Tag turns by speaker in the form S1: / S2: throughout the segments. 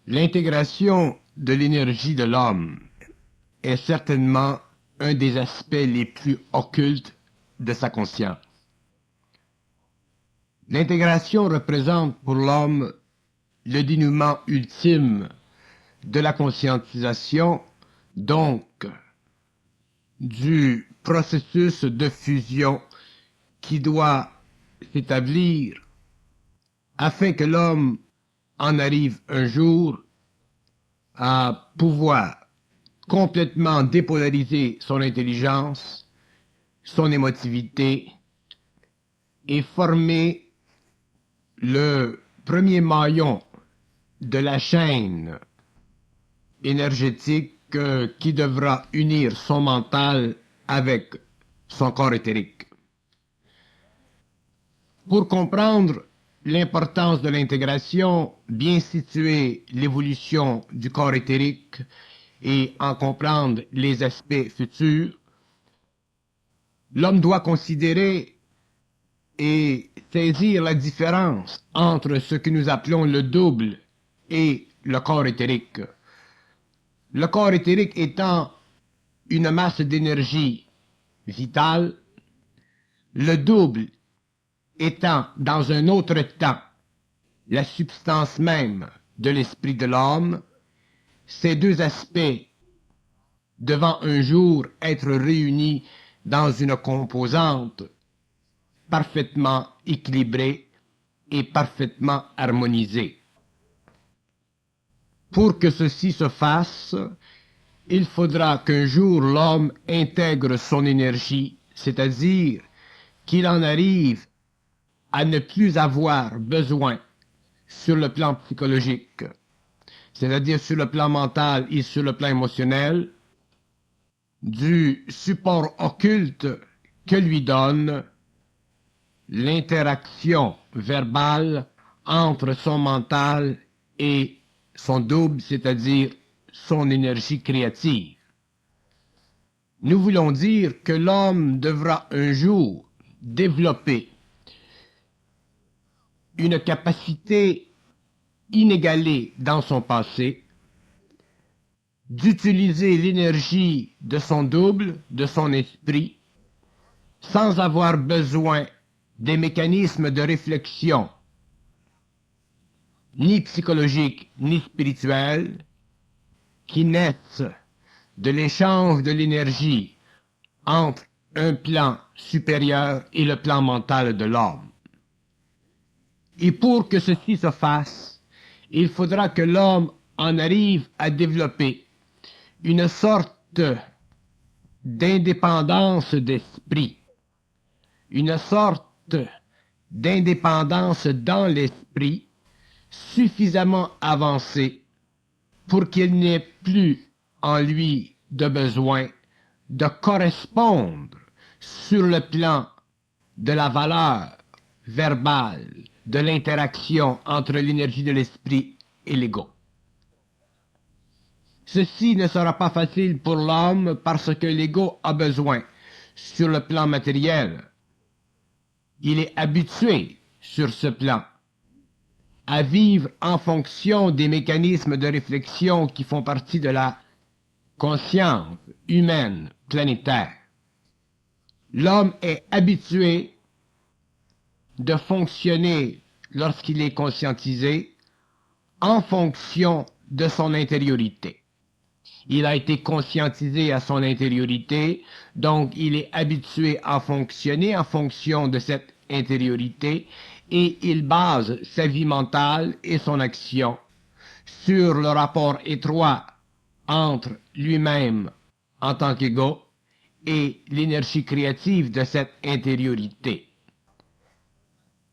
S1: L'intégration de l'énergie de l'homme est certainement un des aspects les plus occultes de sa conscience. L'intégration représente pour l'homme le dénouement ultime de la conscientisation, donc du processus de fusion qui doit s'établir afin que l'homme en arrive un jour à pouvoir complètement dépolariser son intelligence, son émotivité et former le premier maillon de la chaîne énergétique qui devra unir son mental avec son corps éthérique. Pour comprendre l'importance de l'intégration, bien situer l'évolution du corps éthérique et en comprendre les aspects futurs, l'homme doit considérer et saisir la différence entre ce que nous appelons le double et le corps éthérique. Le corps éthérique étant une masse d'énergie vitale, le double étant dans un autre temps la substance même de l'esprit de l'homme, ces deux aspects devant un jour être réunis dans une composante parfaitement équilibrée et parfaitement harmonisée. Pour que ceci se fasse, il faudra qu'un jour l'homme intègre son énergie, c'est-à-dire qu'il en arrive à ne plus avoir besoin sur le plan psychologique, c'est-à-dire sur le plan mental et sur le plan émotionnel, du support occulte que lui donne l'interaction verbale entre son mental et son double, c'est-à-dire son énergie créative. Nous voulons dire que l'homme devra un jour développer une capacité inégalée dans son passé d'utiliser l'énergie de son double, de son esprit, sans avoir besoin des mécanismes de réflexion, ni psychologiques, ni spirituels, qui naissent de l'échange de l'énergie entre un plan supérieur et le plan mental de l'homme. Et pour que ceci se fasse, il faudra que l'homme en arrive à développer une sorte d'indépendance d'esprit, une sorte d'indépendance dans l'esprit suffisamment avancée pour qu'il n'ait plus en lui de besoin de correspondre sur le plan de la valeur verbale, de l'interaction entre l'énergie de l'esprit et l'ego. Ceci ne sera pas facile pour l'homme parce que l'ego a besoin, sur le plan matériel, il est habitué sur ce plan à vivre en fonction des mécanismes de réflexion qui font partie de la conscience humaine planétaire. L'homme est habitué de fonctionner lorsqu'il est conscientisé en fonction de son intériorité. Il a été conscientisé à son intériorité, donc il est habitué à fonctionner en fonction de cette intériorité et il base sa vie mentale et son action sur le rapport étroit entre lui-même en tant qu'ego et l'énergie créative de cette intériorité.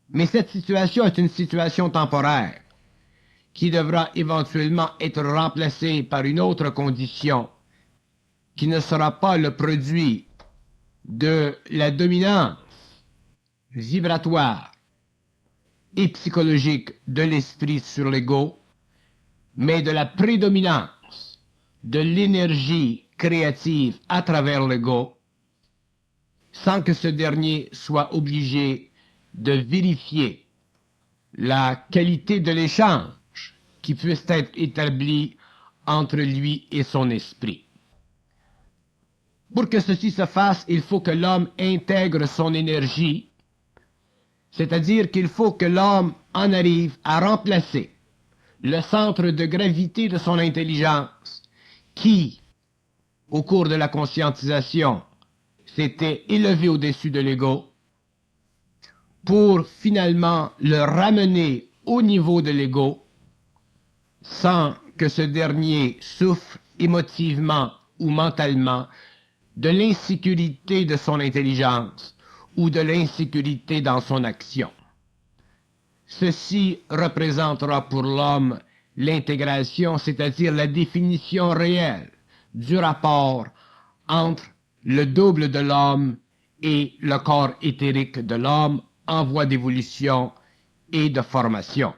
S1: Mais cette situation est une situation temporaire qui devra éventuellement être remplacée par une autre condition qui ne sera pas le produit de la dominance vibratoire et psychologique de l'esprit sur l'ego, mais de la prédominance de l'énergie créative à travers l'ego, sans que ce dernier soit obligé de vérifier la qualité de l'échange qui puisse être établi entre lui et son esprit. Pour que ceci se fasse, il faut que l'homme intègre son énergie, c'est-à-dire qu'il faut que l'homme en arrive à remplacer le centre de gravité de son intelligence, qui, au cours de la conscientisation, s'était élevé au-dessus de l'ego, pour finalement le ramener au niveau de l'ego, sans que ce dernier souffre émotivement ou mentalement de l'insécurité de son intelligence ou de l'insécurité dans son action. Ceci représentera pour l'homme l'intégration, c'est-à-dire la définition réelle du rapport entre le double de l'homme et le corps éthérique de l'homme en voie d'évolution et de formation.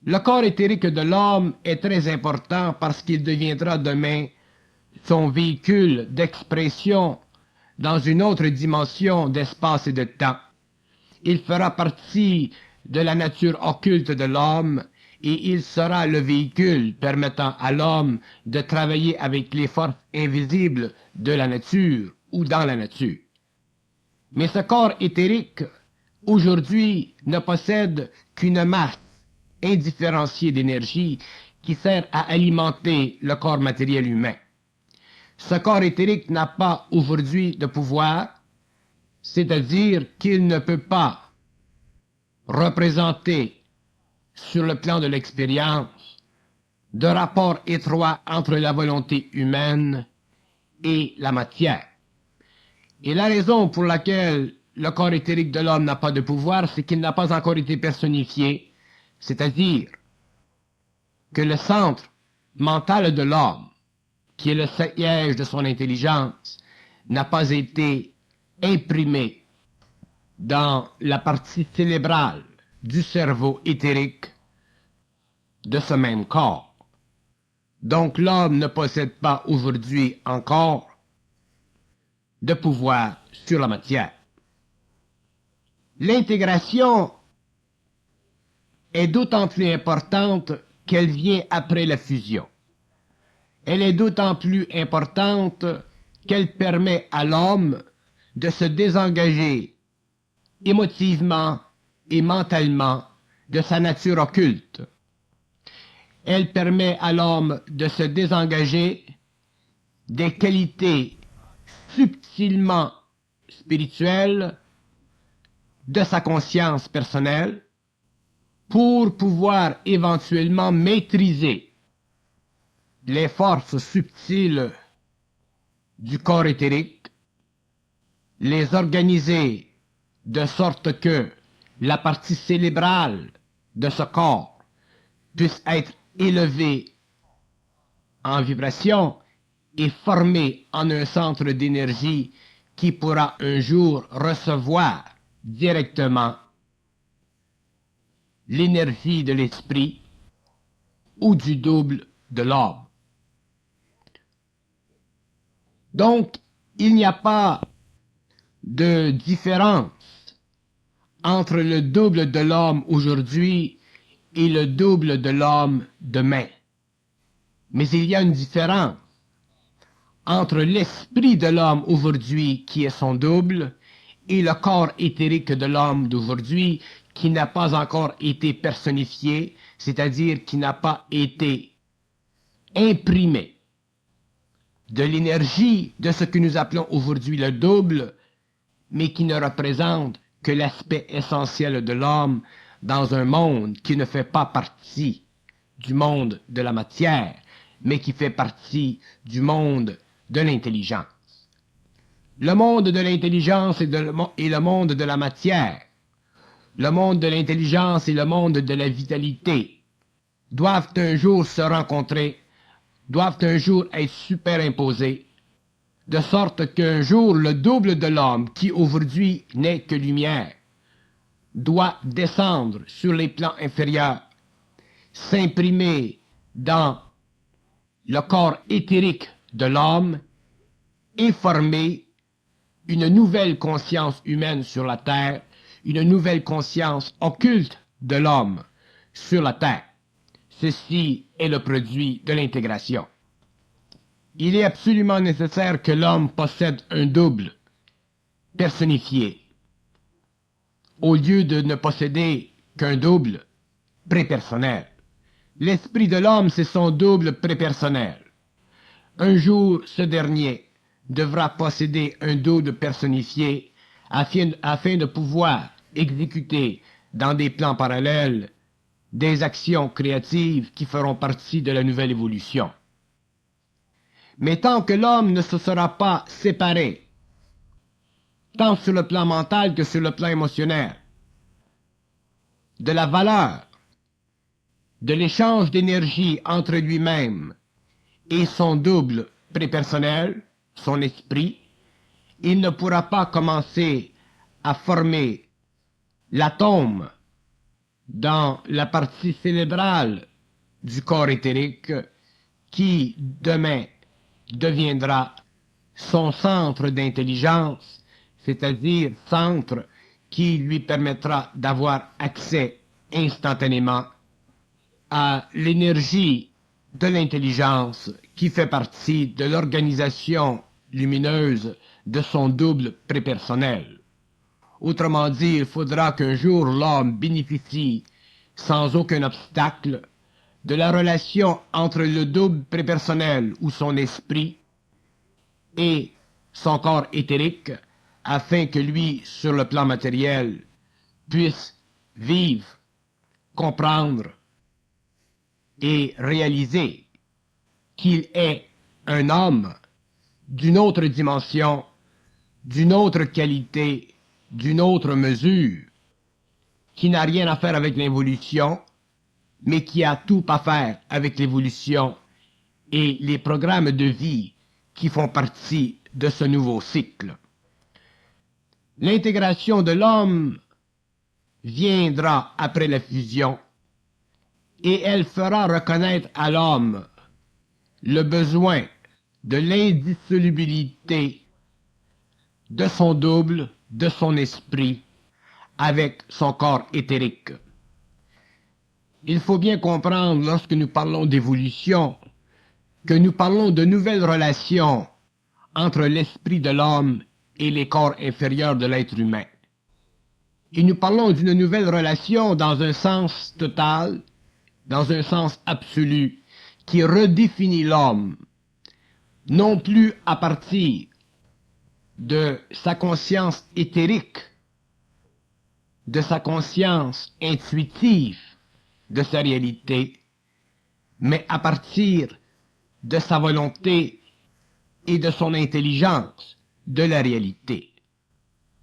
S1: Le corps éthérique de l'homme est très important parce qu'il deviendra demain son véhicule d'expression dans une autre dimension d'espace et de temps. Il fera partie de la nature occulte de l'homme et il sera le véhicule permettant à l'homme de travailler avec les forces invisibles de la nature ou dans la nature. Mais ce corps éthérique, aujourd'hui, ne possède qu'une masse indifférenciée d'énergie qui sert à alimenter le corps matériel humain. Ce corps éthérique n'a pas aujourd'hui de pouvoir, c'est-à-dire qu'il ne peut pas représenter sur le plan de l'expérience de rapport étroit entre la volonté humaine et la matière. Et la raison pour laquelle le corps éthérique de l'homme n'a pas de pouvoir, c'est qu'il n'a pas encore été personnifié, c'est-à-dire que le centre mental de l'homme, qui est le siège de son intelligence, n'a pas été imprimé dans la partie cérébrale du cerveau éthérique de ce même corps. Donc l'homme ne possède pas aujourd'hui encore de pouvoir sur la matière. L'intégration est d'autant plus importante qu'elle vient après la fusion. Elle est d'autant plus importante qu'elle permet à l'homme de se désengager émotivement et mentalement de sa nature occulte. Elle permet à l'homme de se désengager des qualités subtilement spirituelles de sa conscience personnelle pour pouvoir éventuellement maîtriser les forces subtiles du corps éthérique, les organiser de sorte que la partie cérébrale de ce corps puisse être élevée en vibration et formée en un centre d'énergie qui pourra un jour recevoir directement l'énergie de l'esprit ou du double de l'homme. Donc, il n'y a pas de différence entre le double de l'homme aujourd'hui et le double de l'homme demain. Mais il y a une différence entre l'esprit de l'homme aujourd'hui qui est son double et le corps éthérique de l'homme d'aujourd'hui qui n'a pas encore été personnifié, c'est-à-dire qui n'a pas été imprimé de l'énergie de ce que nous appelons aujourd'hui le double, mais qui ne représente que l'aspect essentiel de l'homme dans un monde qui ne fait pas partie du monde de la matière, mais qui fait partie du monde de l'intelligence. Le monde de l'intelligence est le monde de la matière. Le monde de l'intelligence et le monde de la vitalité doivent un jour se rencontrer, doivent un jour être superimposés, de sorte qu'un jour le double de l'homme, qui aujourd'hui n'est que lumière, doit descendre sur les plans inférieurs, s'imprimer dans le corps éthérique de l'homme et former une nouvelle conscience humaine sur la terre, une nouvelle conscience occulte de l'homme sur la terre. Ceci est le produit de l'intégration. Il est absolument nécessaire que l'homme possède un double personnifié, au lieu de ne posséder qu'un double prépersonnel. L'esprit de l'homme, c'est son double prépersonnel. Un jour, ce dernier devra posséder un double personnifié afin de pouvoir exécuter dans des plans parallèles des actions créatives qui feront partie de la nouvelle évolution. Mais tant que l'homme ne se sera pas séparé, tant sur le plan mental que sur le plan émotionnel, de la valeur, de l'échange d'énergie entre lui-même et son double prépersonnel, son esprit, il ne pourra pas commencer à former l'atome dans la partie cérébrale du corps éthérique qui, demain, deviendra son centre d'intelligence, c'est-à-dire centre qui lui permettra d'avoir accès instantanément à l'énergie de l'intelligence qui fait partie de l'organisation lumineuse de son double prépersonnel. Autrement dit, il faudra qu'un jour l'homme bénéficie sans aucun obstacle de la relation entre le double prépersonnel ou son esprit et son corps éthérique afin que lui, sur le plan matériel, puisse vivre, comprendre et réaliser qu'il est un homme d'une autre dimension, d'une autre qualité, d'une autre mesure, qui n'a rien à faire avec l'évolution, mais qui a tout à faire avec l'évolution et les programmes de vie qui font partie de ce nouveau cycle. L'intégration de l'homme viendra après la fusion et elle fera reconnaître à l'homme le besoin de l'indissolubilité de son double, de son esprit, avec son corps éthérique. Il faut bien comprendre, lorsque nous parlons d'évolution, que nous parlons de nouvelles relations entre l'esprit de l'homme et les corps inférieurs de l'être humain. Et nous parlons d'une nouvelle relation dans un sens total, dans un sens absolu, qui redéfinit l'homme, non plus à partir de sa conscience éthérique, de sa conscience intuitive de sa réalité, mais à partir de sa volonté et de son intelligence de la réalité.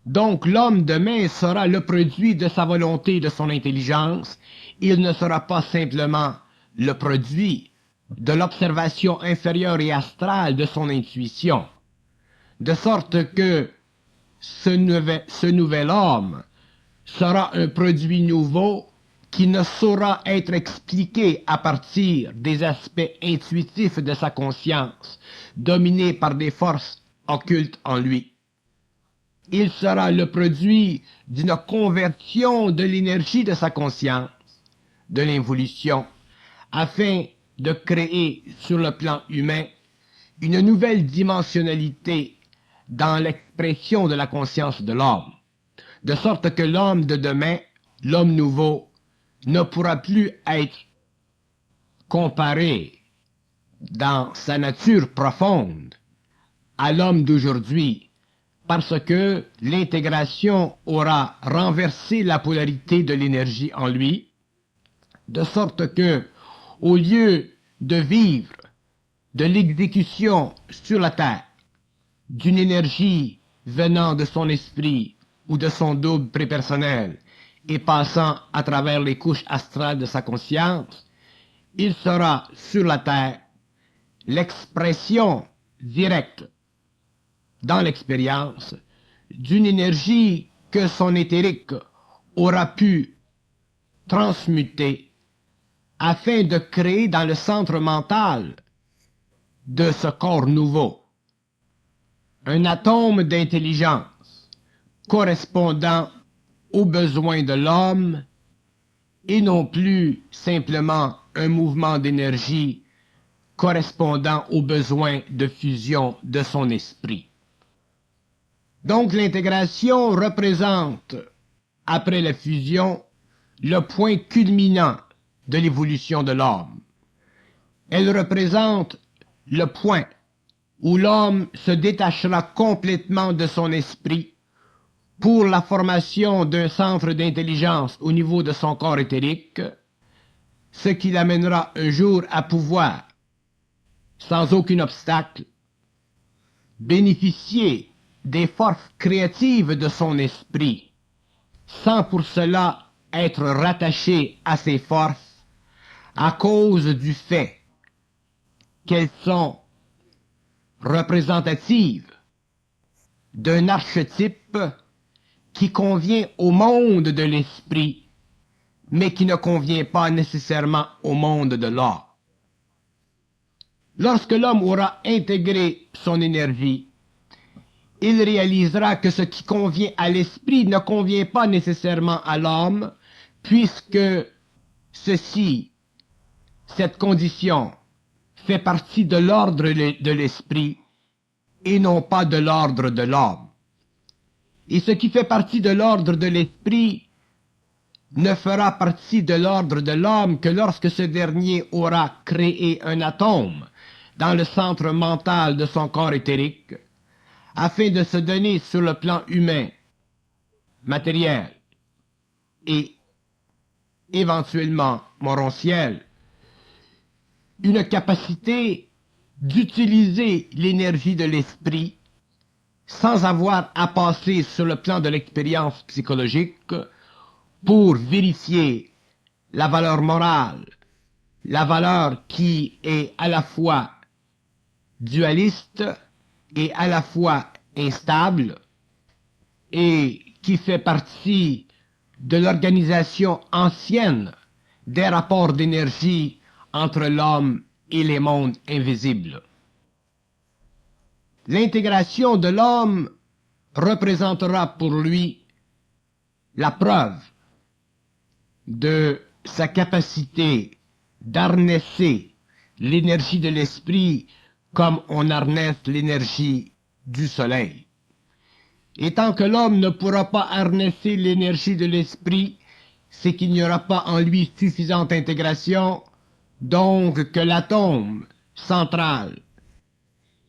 S1: Donc l'homme demain sera le produit de sa volonté et de son intelligence. Il ne sera pas simplement le produit de l'observation inférieure et astrale de son intuition. De sorte que ce nouvel homme sera un produit nouveau qui ne saura être expliqué à partir des aspects intuitifs de sa conscience, dominés par des forces occultes en lui. Il sera le produit d'une conversion de l'énergie de sa conscience, de l'involution, afin de créer sur le plan humain une nouvelle dimensionnalité dans l'expression de la conscience de l'homme, de sorte que l'homme de demain, l'homme nouveau, ne pourra plus être comparé dans sa nature profonde à l'homme d'aujourd'hui, parce que l'intégration aura renversé la polarité de l'énergie en lui, de sorte que, au lieu de vivre de l'exécution sur la terre d'une énergie venant de son esprit ou de son double prépersonnel et passant à travers les couches astrales de sa conscience, il sera sur la terre l'expression directe dans l'expérience d'une énergie que son éthérique aura pu transmuter afin de créer dans le centre mental de ce corps nouveau un atome d'intelligence correspondant aux besoins de l'homme et non plus simplement un mouvement d'énergie correspondant aux besoins de fusion de son esprit. Donc l'intégration représente, après la fusion, le point culminant de l'évolution de l'homme. Elle représente le point où l'homme se détachera complètement de son esprit pour la formation d'un centre d'intelligence au niveau de son corps éthérique, ce qui l'amènera un jour à pouvoir, sans aucun obstacle, bénéficier des forces créatives de son esprit, sans pour cela être rattaché à ces forces à cause du fait qu'elles sont représentatives d'un archétype qui convient au monde de l'esprit, mais qui ne convient pas nécessairement au monde de l'art. Lorsque l'homme aura intégré son énergie, il réalisera que ce qui convient à l'esprit ne convient pas nécessairement à l'homme, puisque cette condition, fait partie de l'ordre de l'esprit et non pas de l'ordre de l'homme. Et ce qui fait partie de l'ordre de l'esprit ne fera partie de l'ordre de l'homme que lorsque ce dernier aura créé un atome dans le centre mental de son corps éthérique, afin de se donner sur le plan humain, matériel et éventuellement morontiel, une capacité d'utiliser l'énergie de l'esprit sans avoir à passer sur le plan de l'expérience psychologique pour vérifier la valeur morale, la valeur qui est à la fois dualiste et à la fois instable et qui fait partie de l'organisation ancienne des rapports d'énergie entre l'homme et les mondes invisibles. L'intégration de l'homme représentera pour lui la preuve de sa capacité d'harnesser l'énergie de l'esprit comme on harnesse l'énergie du soleil. Et tant que l'homme ne pourra pas harnesser l'énergie de l'esprit, c'est qu'il n'y aura pas en lui suffisante intégration, donc que l'atome central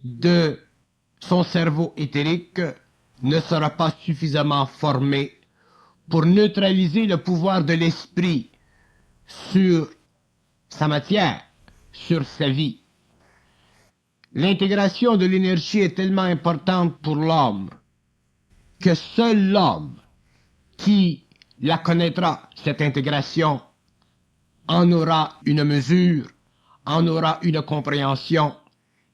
S1: de son cerveau éthérique ne sera pas suffisamment formé pour neutraliser le pouvoir de l'esprit sur sa matière, sur sa vie. L'intégration de l'énergie est tellement importante pour l'homme que seul l'homme qui la connaîtra, cette intégration, en aura une mesure, en aura une compréhension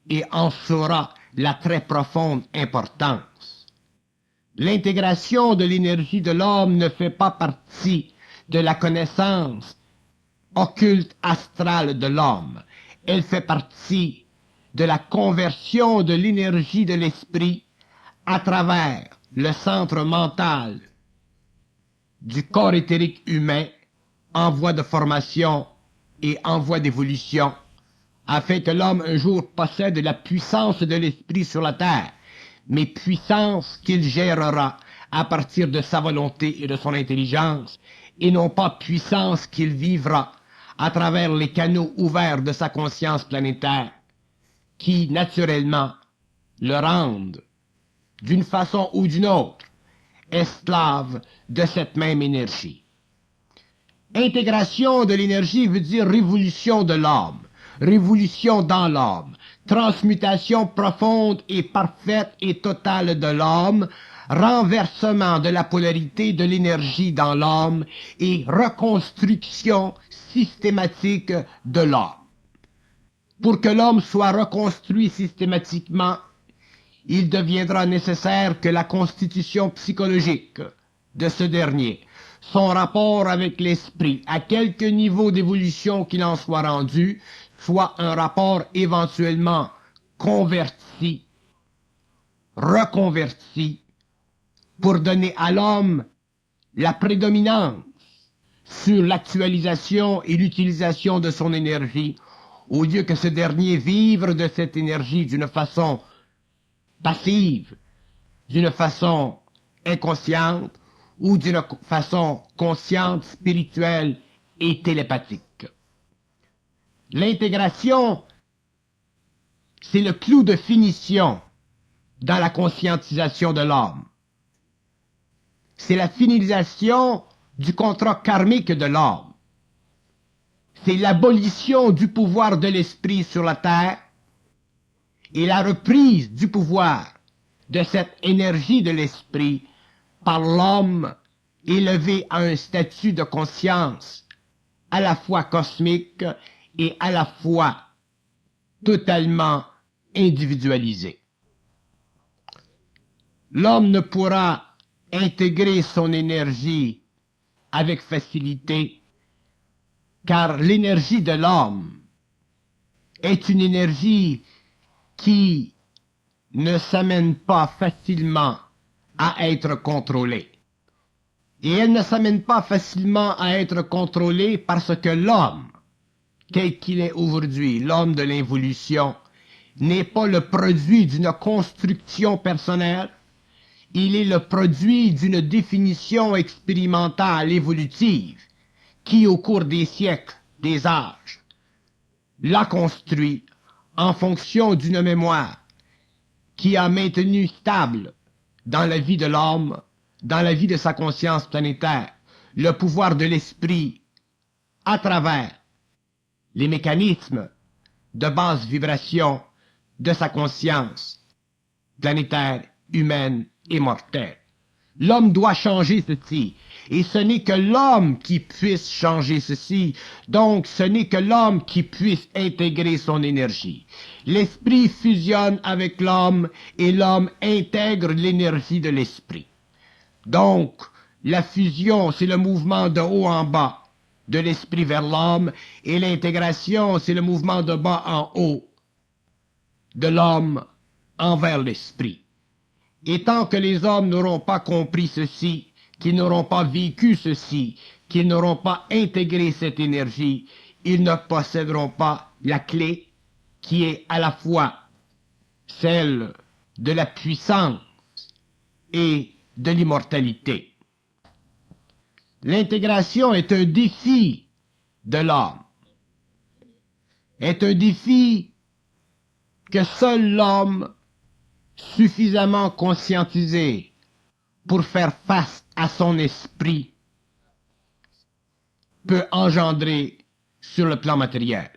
S1: et en saura la très profonde importance. L'intégration de l'énergie de l'homme ne fait pas partie de la connaissance occulte astrale de l'homme. Elle fait partie de la conversion de l'énergie de l'esprit à travers le centre mental du corps éthérique humain en voie de formation et en voie d'évolution, afin que l'homme un jour possède la puissance de l'esprit sur la terre, mais puissance qu'il gérera à partir de sa volonté et de son intelligence, et non pas puissance qu'il vivra à travers les canaux ouverts de sa conscience planétaire, qui, naturellement, le rendent, d'une façon ou d'une autre, esclave de cette même énergie. Intégration de l'énergie veut dire révolution de l'homme, révolution dans l'homme, transmutation profonde et parfaite et totale de l'homme, renversement de la polarité de l'énergie dans l'homme et reconstruction systématique de l'homme. Pour que l'homme soit reconstruit systématiquement, il deviendra nécessaire que la constitution psychologique de ce dernier, son rapport avec l'esprit, à quelque niveau d'évolution qu'il en soit rendu, soit un rapport éventuellement converti, reconverti, pour donner à l'homme la prédominance sur l'actualisation et l'utilisation de son énergie, au lieu que ce dernier vivre de cette énergie d'une façon passive, d'une façon inconsciente ou d'une façon consciente, spirituelle et télépathique. L'intégration, c'est le clou de finition dans la conscientisation de l'homme. C'est la finalisation du contrat karmique de l'homme. C'est l'abolition du pouvoir de l'esprit sur la terre et la reprise du pouvoir de cette énergie de l'esprit par l'homme élevé à un statut de conscience à la fois cosmique et à la fois totalement individualisé. L'homme ne pourra intégrer son énergie avec facilité, car l'énergie de l'homme est une énergie qui ne s'amène pas facilement à être contrôlée. Et elle ne s'amène pas facilement à être contrôlée parce que l'homme, tel qu'il est aujourd'hui, l'homme de l'involution, n'est pas le produit d'une construction personnelle, il est le produit d'une définition expérimentale évolutive qui, au cours des siècles, des âges, l'a construit en fonction d'une mémoire qui a maintenu stable dans la vie de l'homme, dans la vie de sa conscience planétaire, le pouvoir de l'esprit à travers les mécanismes de basse vibration de sa conscience planétaire, humaine et mortelle. L'homme doit changer ceci, et ce n'est que l'homme qui puisse changer ceci, donc ce n'est que l'homme qui puisse intégrer son énergie. L'esprit fusionne avec l'homme, et l'homme intègre l'énergie de l'esprit. Donc, la fusion, c'est le mouvement de haut en bas, de l'esprit vers l'homme, et l'intégration, c'est le mouvement de bas en haut, de l'homme envers l'esprit. Et tant que les hommes n'auront pas compris ceci, qu'ils n'auront pas vécu ceci, qu'ils n'auront pas intégré cette énergie, ils ne posséderont pas la clé qui est à la fois celle de la puissance et de l'immortalité. L'intégration est un défi de l'homme, est un défi que seul l'homme suffisamment conscientisé pour faire face à son esprit peut engendrer sur le plan matériel.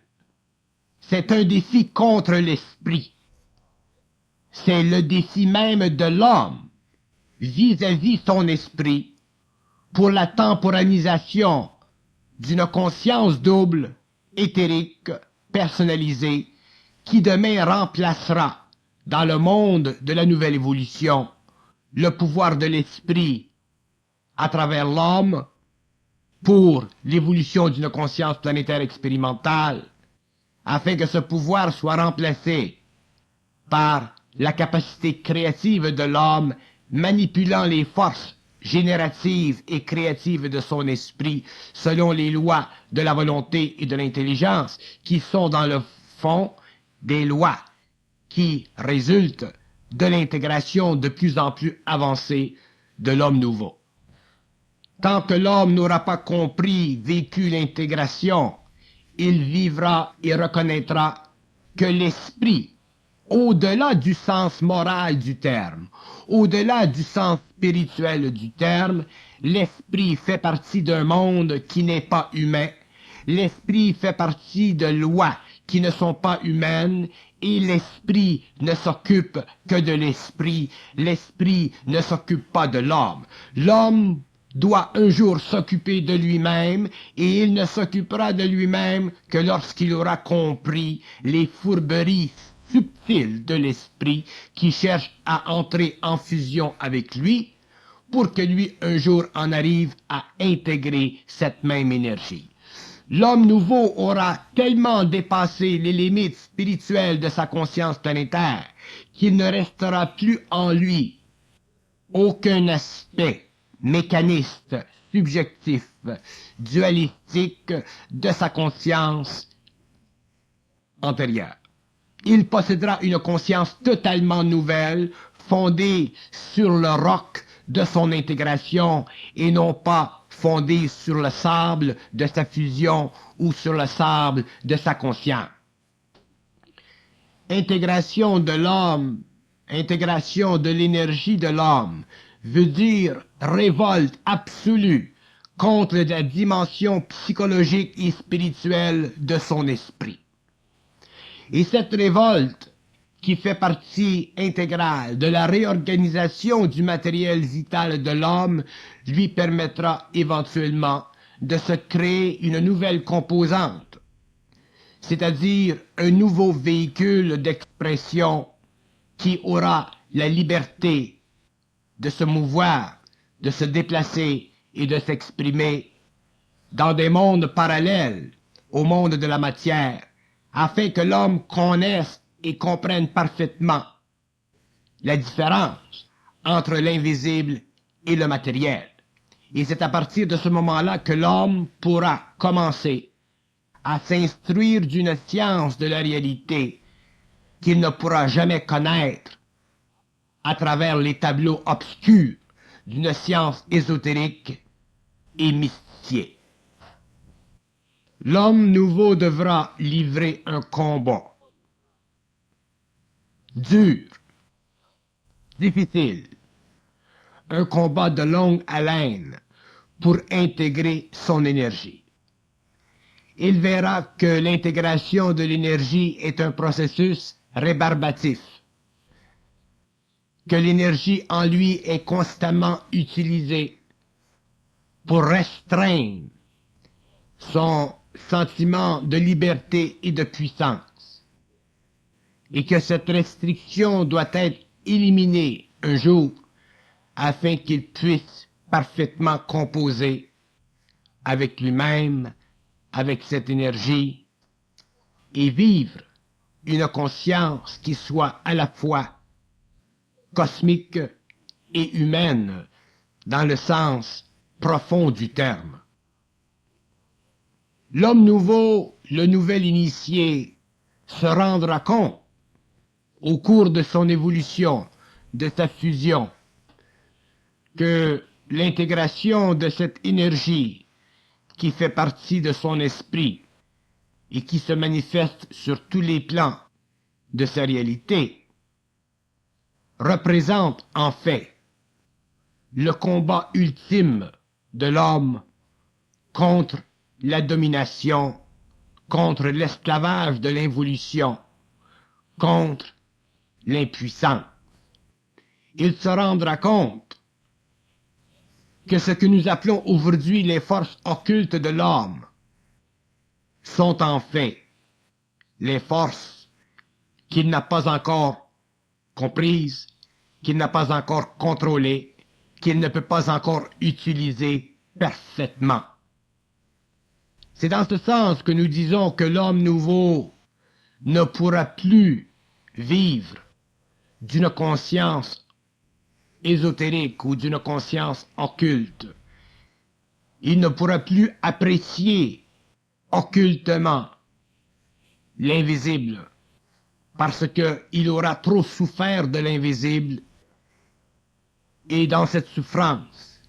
S1: C'est un défi contre l'esprit. C'est le défi même de l'homme vis-à-vis son esprit pour la temporalisation d'une conscience double, éthérique, personnalisée, qui demain remplacera dans le monde de la nouvelle évolution le pouvoir de l'esprit à travers l'homme pour l'évolution d'une conscience planétaire expérimentale, afin que ce pouvoir soit remplacé par la capacité créative de l'homme manipulant les forces génératives et créatives de son esprit selon les lois de la volonté et de l'intelligence qui sont dans le fond des lois qui résultent de l'intégration de plus en plus avancée de l'homme nouveau. Tant que l'homme n'aura pas compris, vécu l'intégration, il vivra et reconnaîtra que l'esprit, au-delà du sens moral du terme, au-delà du sens spirituel du terme, l'esprit fait partie d'un monde qui n'est pas humain, l'esprit fait partie de lois qui ne sont pas humaines, et l'esprit ne s'occupe que de l'esprit, l'esprit ne s'occupe pas de l'homme. L'homme doit un jour s'occuper de lui-même, et il ne s'occupera de lui-même que lorsqu'il aura compris les fourberies subtiles de l'esprit qui cherche à entrer en fusion avec lui, pour que lui un jour en arrive à intégrer cette même énergie. L'homme nouveau aura tellement dépassé les limites spirituelles de sa conscience planétaire qu'il ne restera plus en lui aucun aspect mécaniste, subjectif, dualistique de sa conscience antérieure. Il possédera une conscience totalement nouvelle, fondée sur le roc de son intégration et non pas fondée sur le sable de sa fusion ou sur le sable de sa conscience. Intégration de l'homme, intégration de l'énergie de l'homme, veut dire révolte absolue contre la dimension psychologique et spirituelle de son esprit. Et cette révolte, qui fait partie intégrale de la réorganisation du matériel vital de l'homme, lui permettra éventuellement de se créer une nouvelle composante, c'est-à-dire un nouveau véhicule d'expression qui aura la liberté de se mouvoir, de se déplacer et de s'exprimer dans des mondes parallèles au monde de la matière, afin que l'homme connaisse et comprenne parfaitement la différence entre l'invisible et le matériel. Et c'est à partir de ce moment-là que l'homme pourra commencer à s'instruire d'une science de la réalité qu'il ne pourra jamais connaître à travers les tableaux obscurs d'une science ésotérique et mystique. L'homme nouveau devra livrer un combat dur, difficile, un combat de longue haleine pour intégrer son énergie. Il verra que l'intégration de l'énergie est un processus rébarbatif, que l'énergie en lui est constamment utilisée pour restreindre son sentiment de liberté et de puissance, et que cette restriction doit être éliminée un jour afin qu'il puisse parfaitement composer avec lui-même, avec cette énergie, et vivre une conscience qui soit à la fois cosmique et humaine dans le sens profond du terme. L'homme nouveau, le nouvel initié, se rendra compte au cours de son évolution, de sa fusion, que l'intégration de cette énergie qui fait partie de son esprit et qui se manifeste sur tous les plans de sa réalité représente en fait le combat ultime de l'homme contre la domination, contre l'esclavage de l'involution, contre l'impuissance. Il se rendra compte que ce que nous appelons aujourd'hui les forces occultes de l'homme sont en fait les forces qu'il n'a pas encore comprises, qu'il n'a pas encore contrôlées, qu'il ne peut pas encore utiliser parfaitement. C'est dans ce sens que nous disons que l'homme nouveau ne pourra plus vivre d'une conscience ésotérique ou d'une conscience occulte. Il ne pourra plus apprécier occultement l'invisible parce qu'il aura trop souffert de l'invisible et dans cette souffrance,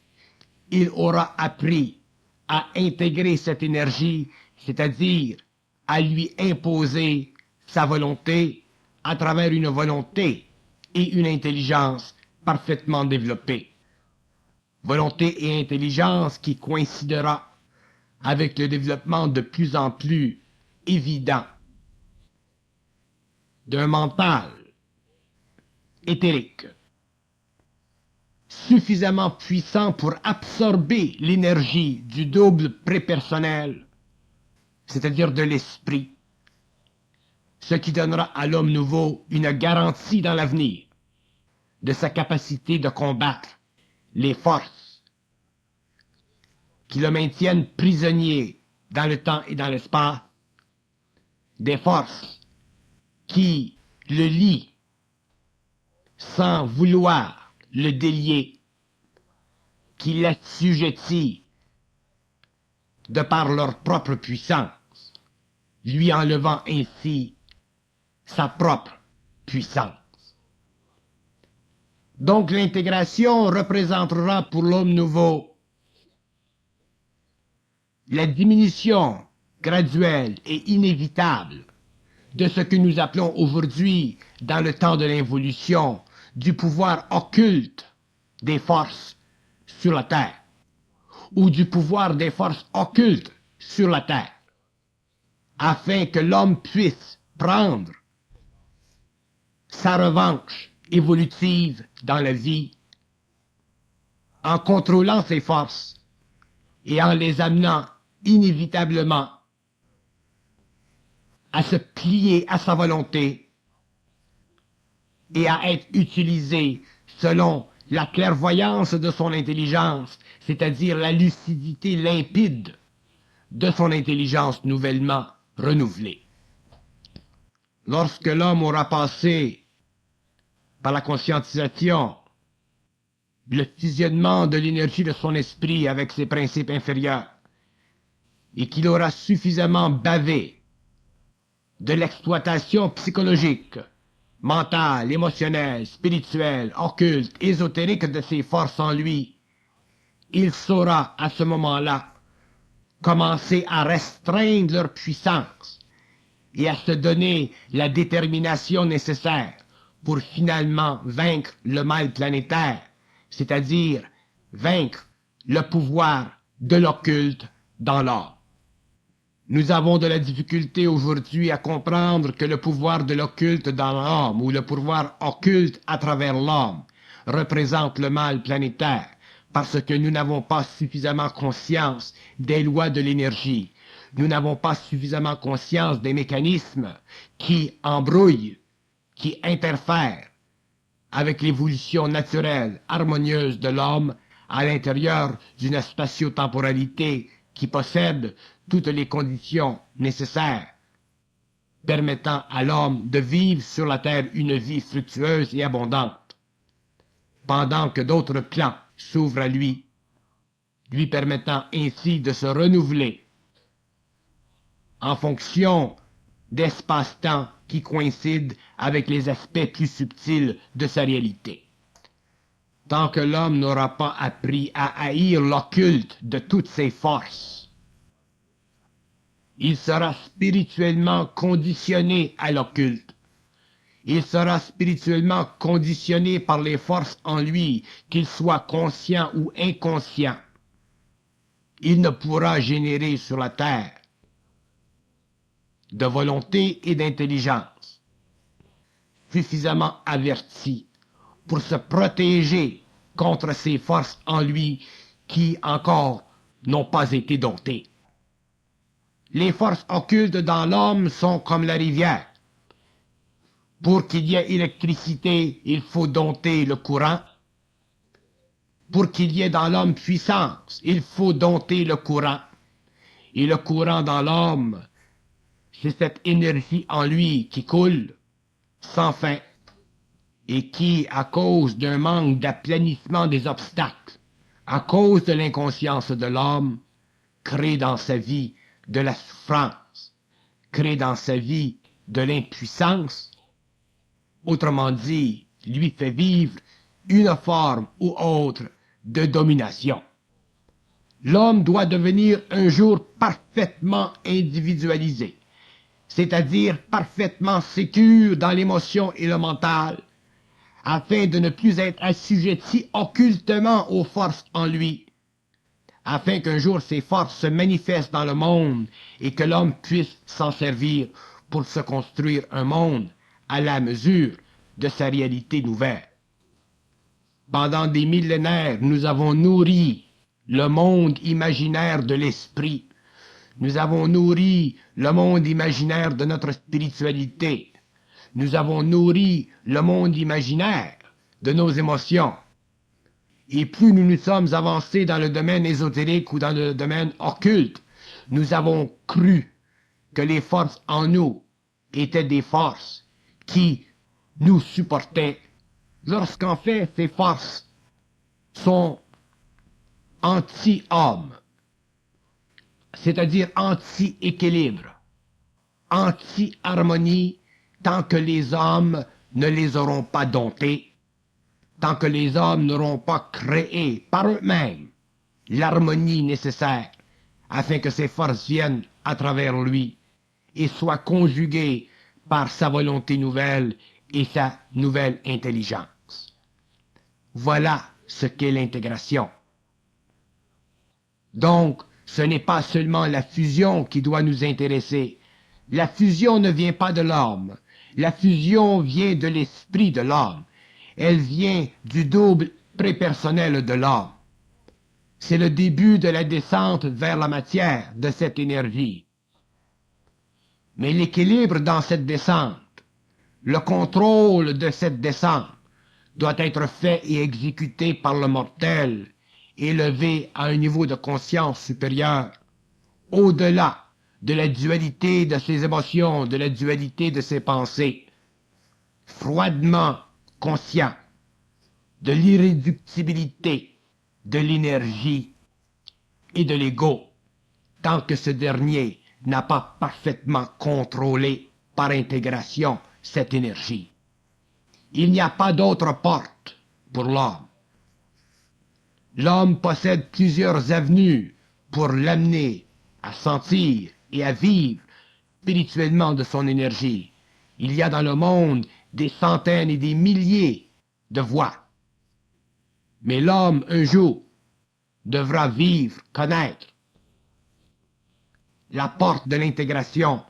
S1: il aura appris à intégrer cette énergie, c'est-à-dire à lui imposer sa volonté à travers une volonté et une intelligence parfaitement développée. Volonté et intelligence qui coïncidera avec le développement de plus en plus évident d'un mental éthérique suffisamment puissant pour absorber l'énergie du double prépersonnel, c'est-à-dire de l'esprit, ce qui donnera à l'homme nouveau une garantie dans l'avenir de sa capacité de combattre les forces qui le maintiennent prisonnier dans le temps et dans l'espace, des forces qui le lient sans vouloir le délier, qui l'assujettit de par leur propre puissance, lui enlevant ainsi sa propre puissance. Donc l'intégration représentera pour l'homme nouveau la diminution graduelle et inévitable de ce que nous appelons aujourd'hui, dans le temps de l'involution, du pouvoir occulte des forces sur la Terre, ou du pouvoir des forces occultes sur la Terre, afin que l'homme puisse prendre sa revanche évolutive dans la vie, en contrôlant ses forces et en les amenant inévitablement à se plier à sa volonté et à être utilisé selon la clairvoyance de son intelligence, c'est-à-dire la lucidité limpide de son intelligence nouvellement renouvelée. Lorsque l'homme aura passé par la conscientisation, le fusionnement de l'énergie de son esprit avec ses principes inférieurs, et qu'il aura suffisamment bavé de l'exploitation psychologique, mentale, émotionnelle, spirituelle, occulte, ésotérique de ses forces en lui, il saura à ce moment-là commencer à restreindre leur puissance et à se donner la détermination nécessaire pour finalement vaincre le mal planétaire, c'est-à-dire vaincre le pouvoir de l'occulte dans l'homme. Nous avons de la difficulté aujourd'hui à comprendre que le pouvoir de l'occulte dans l'homme, ou le pouvoir occulte à travers l'homme, représente le mal planétaire, parce que nous n'avons pas suffisamment conscience des lois de l'énergie. Nous n'avons pas suffisamment conscience des mécanismes qui embrouillent, qui interfèrent avec l'évolution naturelle, harmonieuse de l'homme à l'intérieur d'une spatio-temporalité qui possède toutes les conditions nécessaires permettant à l'homme de vivre sur la terre une vie fructueuse et abondante, pendant que d'autres plans s'ouvrent à lui, lui permettant ainsi de se renouveler en fonction d'espace-temps qui coïncident avec les aspects plus subtils de sa réalité. Tant que l'homme n'aura pas appris à haïr l'occulte de toutes ses forces, il sera spirituellement conditionné à l'occulte. Il sera spirituellement conditionné par les forces en lui, qu'il soit conscient ou inconscient. Il ne pourra générer sur la terre de volonté et d'intelligence suffisamment averti pour se protéger contre ces forces en lui qui encore n'ont pas été domptées. Les forces occultes dans l'homme sont comme la rivière. Pour qu'il y ait électricité, il faut dompter le courant. Pour qu'il y ait dans l'homme puissance, il faut dompter le courant. Et le courant dans l'homme, c'est cette énergie en lui qui coule sans fin et qui, à cause d'un manque d'aplanissement des obstacles, à cause de l'inconscience de l'homme, crée dans sa vie de la souffrance, crée dans sa vie de l'impuissance, autrement dit, lui fait vivre une forme ou autre de domination. L'homme doit devenir un jour parfaitement individualisé, c'est-à-dire parfaitement sécure dans l'émotion et le mental, afin de ne plus être assujetti occultement aux forces en lui, afin qu'un jour ces forces se manifestent dans le monde et que l'homme puisse s'en servir pour se construire un monde à la mesure de sa réalité nouvelle. Pendant des millénaires, nous avons nourri le monde imaginaire de l'esprit. Nous avons nourri le monde imaginaire de notre spiritualité. Nous avons nourri le monde imaginaire de nos émotions. Et plus nous nous sommes avancés dans le domaine ésotérique ou dans le domaine occulte, nous avons cru que les forces en nous étaient des forces qui nous supportaient, lorsqu'en fait ces forces sont anti-hommes. c'est-à-dire anti-équilibre, anti-harmonie, tant que les hommes ne les auront pas domptés, tant que les hommes n'auront pas créé par eux-mêmes l'harmonie nécessaire afin que ces forces viennent à travers lui et soient conjuguées par sa volonté nouvelle et sa nouvelle intelligence. Voilà ce qu'est l'intégration. Donc, ce n'est pas seulement la fusion qui doit nous intéresser. La fusion ne vient pas de l'homme. La fusion vient de l'esprit de l'homme. Elle vient du double prépersonnel de l'homme. C'est le début de la descente vers la matière de cette énergie. Mais l'équilibre dans cette descente, le contrôle de cette descente, doit être fait et exécuté par le mortel, élevé à un niveau de conscience supérieur, au-delà de la dualité de ses émotions, de la dualité de ses pensées, froidement conscient de l'irréductibilité de l'énergie et de l'ego, tant que ce dernier n'a pas parfaitement contrôlé par intégration cette énergie. Il n'y a pas d'autre porte pour l'homme. L'homme possède plusieurs avenues pour l'amener à sentir et à vivre spirituellement de son énergie. Il y a dans le monde des centaines et des milliers de voies. Mais l'homme, un jour, devra vivre, connaître la porte de l'intégration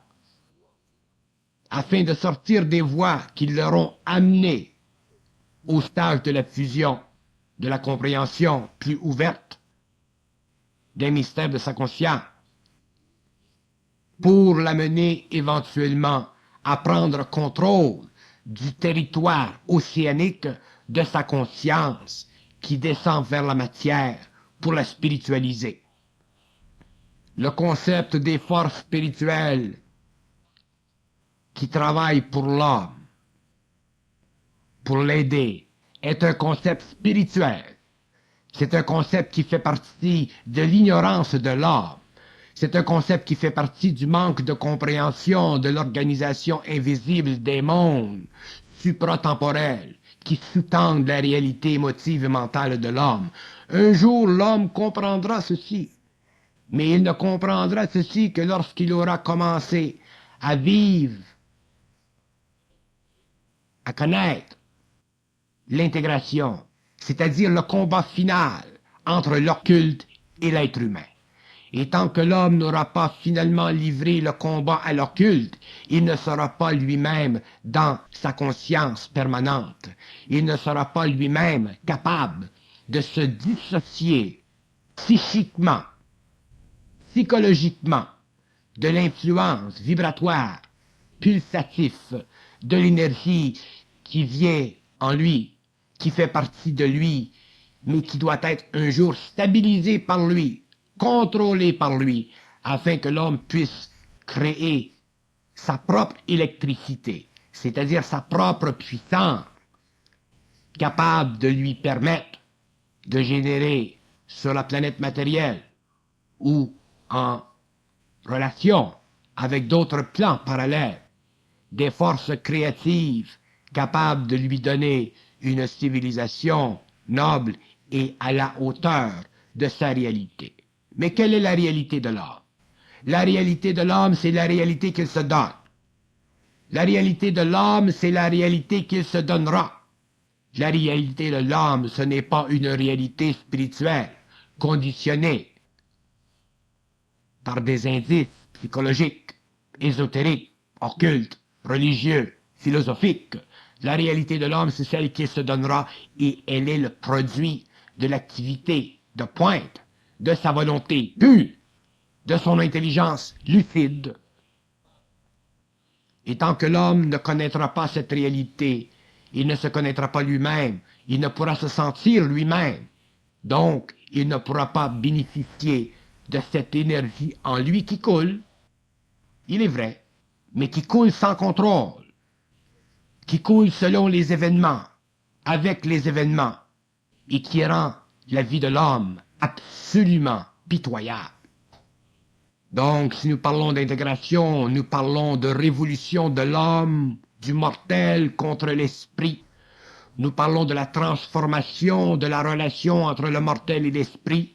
S1: afin de sortir des voies qui l'auront amené au stage de la fusion, de la compréhension plus ouverte des mystères de sa conscience, pour l'amener éventuellement à prendre contrôle du territoire océanique de sa conscience qui descend vers la matière pour la spiritualiser. Le concept des forces spirituelles qui travaillent pour l'homme, pour l'aider, est un concept spirituel. C'est un concept qui fait partie de l'ignorance de l'homme. C'est un concept qui fait partie du manque de compréhension de l'organisation invisible des mondes supratemporels qui sous-tendent la réalité émotive et mentale de l'homme. Un jour, l'homme comprendra ceci. Mais il ne comprendra ceci que lorsqu'il aura commencé à vivre, à connaître l'intégration, c'est-à-dire le combat final entre l'occulte et l'être humain. Et tant que l'homme n'aura pas finalement livré le combat à l'occulte, il ne sera pas lui-même dans sa conscience permanente. Il ne sera pas lui-même capable de se dissocier psychiquement, psychologiquement, de l'influence vibratoire, pulsative, de l'énergie qui vient en lui, qui fait partie de lui, mais qui doit être un jour stabilisée par lui, contrôlée par lui, afin que l'homme puisse créer sa propre électricité, c'est-à-dire sa propre puissance, capable de lui permettre de générer sur la planète matérielle ou en relation avec d'autres plans parallèles des forces créatives capables de lui donner une civilisation noble et à la hauteur de sa réalité. Mais quelle est la réalité de l'homme? La réalité de l'homme, c'est la réalité qu'il se donne. La réalité de l'homme, c'est la réalité qu'il se donnera. La réalité de l'homme, ce n'est pas une réalité spirituelle, conditionnée par des indices psychologiques, ésotériques, occultes, religieux, philosophiques. La réalité de l'homme, c'est celle qui se donnera et elle est le produit de l'activité de pointe, de sa volonté pure, de son intelligence lucide. Et tant que l'homme ne connaîtra pas cette réalité, il ne se connaîtra pas lui-même, il ne pourra se sentir lui-même. Donc, il ne pourra pas bénéficier de cette énergie en lui qui coule, il est vrai, mais qui coule sans contrôle, qui coule selon les événements, avec les événements, et qui rend la vie de l'homme absolument pitoyable. Donc, si nous parlons d'intégration, nous parlons de révolution de l'homme, du mortel contre l'esprit. Nous parlons de la transformation de la relation entre le mortel et l'esprit.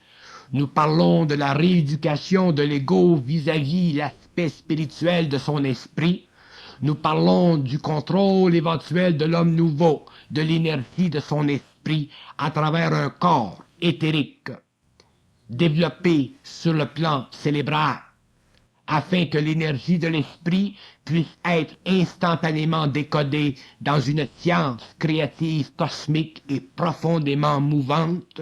S1: Nous parlons de la rééducation de l'ego vis-à-vis l'aspect spirituel de son esprit. Nous parlons du contrôle éventuel de l'homme nouveau, de l'énergie de son esprit à travers un corps éthérique développé sur le plan cérébral, afin que l'énergie de l'esprit puisse être instantanément décodée dans une science créative, cosmique et profondément mouvante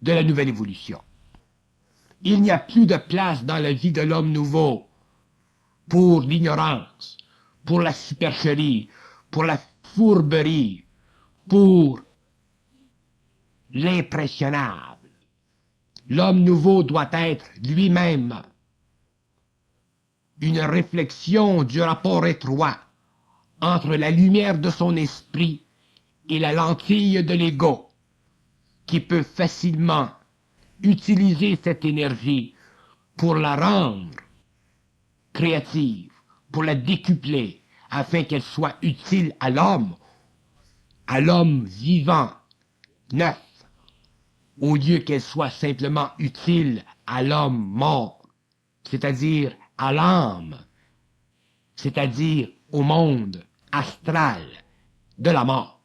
S1: de la nouvelle évolution. Il n'y a plus de place dans la vie de l'homme nouveau pour l'ignorance, pour la supercherie, pour la fourberie, pour l'impressionnable. L'homme nouveau doit être lui-même une réflexion du rapport étroit entre la lumière de son esprit et la lentille de l'ego, qui peut facilement utiliser cette énergie pour la rendre créative, pour la décupler, afin qu'elle soit utile à l'homme vivant, neuf, au lieu qu'elle soit simplement utile à l'homme mort, c'est-à-dire à l'âme, c'est-à-dire au monde astral de la mort.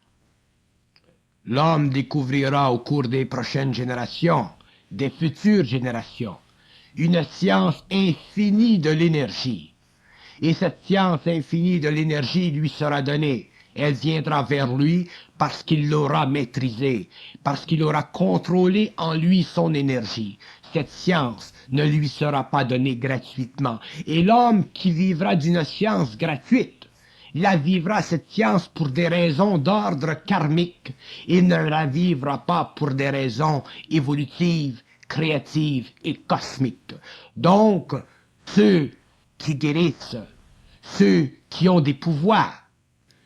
S1: L'homme découvrira au cours des prochaines générations, des futures générations, une science infinie de l'énergie. Et cette science infinie de l'énergie lui sera donnée. Elle viendra vers lui parce qu'il l'aura maîtrisée, parce qu'il aura contrôlé en lui son énergie. Cette science ne lui sera pas donnée gratuitement. Et l'homme qui vivra d'une science gratuite, la vivra cette science pour des raisons d'ordre karmique. Il ne la vivra pas pour des raisons évolutives, créatives et cosmiques. Donc, ceux qui guérissent, ceux qui ont des pouvoirs,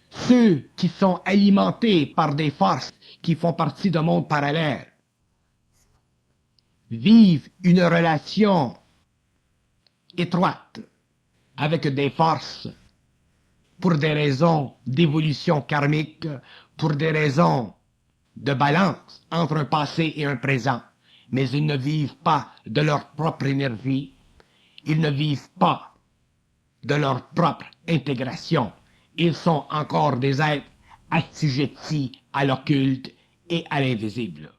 S1: ceux qui sont alimentés par des forces qui font partie d'un monde parallèle, vivent une relation étroite avec des forces pour des raisons d'évolution karmique, pour des raisons de balance entre un passé et un présent. Mais ils ne vivent pas de leur propre énergie, ils ne vivent pas de leur propre intégration. Ils sont encore des êtres assujettis à l'occulte et à l'invisible.